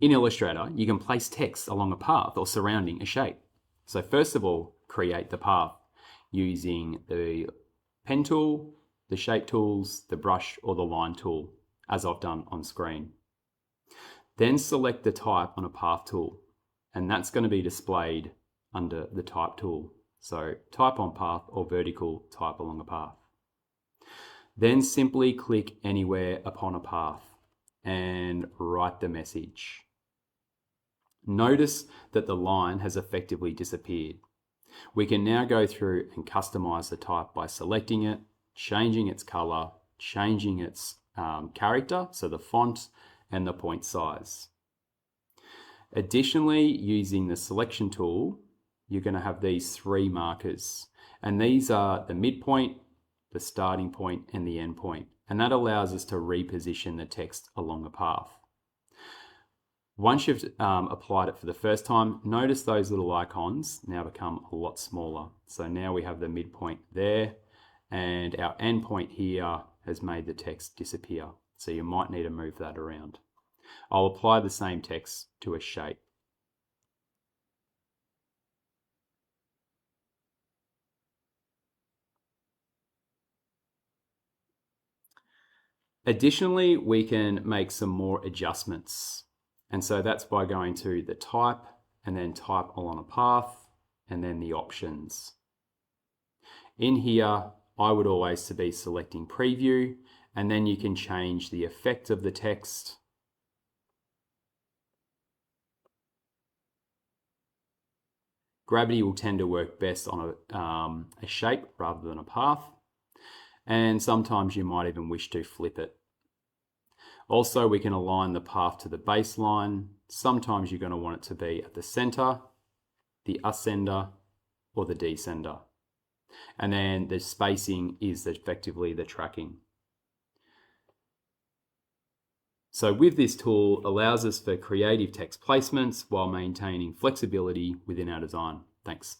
In Illustrator, you can place text along a path or surrounding a shape. So first of all, create the path using the pen tool, the shape tools, the brush or the line tool, as I've done on screen. Then select the type on a path tool, and that's going to be displayed under the type tool. So type on path or vertical type along a path. Then simply click anywhere upon a path and write the message. Notice that the line has effectively disappeared. We can now go through and customize the type by selecting it, changing its color, changing its character, so the font and the point size. Additionally, using the selection tool, you're going to have these three markers, and these are the midpoint, the starting point, and the end point, and that allows us to reposition the text along a path. Once you've applied it for the first time, notice those little icons now become a lot smaller. So now we have the midpoint there, and our end point here has made the text disappear. So you might need to move that around. I'll apply the same text to a shape. Additionally, we can make some more adjustments. And so that's by going to the type and then type along a path and then the options. In here, I would always be selecting preview, and then you can change the effect of the text. Gravity will tend to work best on a shape rather than a path. And sometimes you might even wish to flip it. Also, we can align the path to the baseline. Sometimes you're going to want it to be at the center, the ascender, or the descender. And then the spacing is effectively the tracking. So with this tool, allows us for creative text placements while maintaining flexibility within our design. Thanks.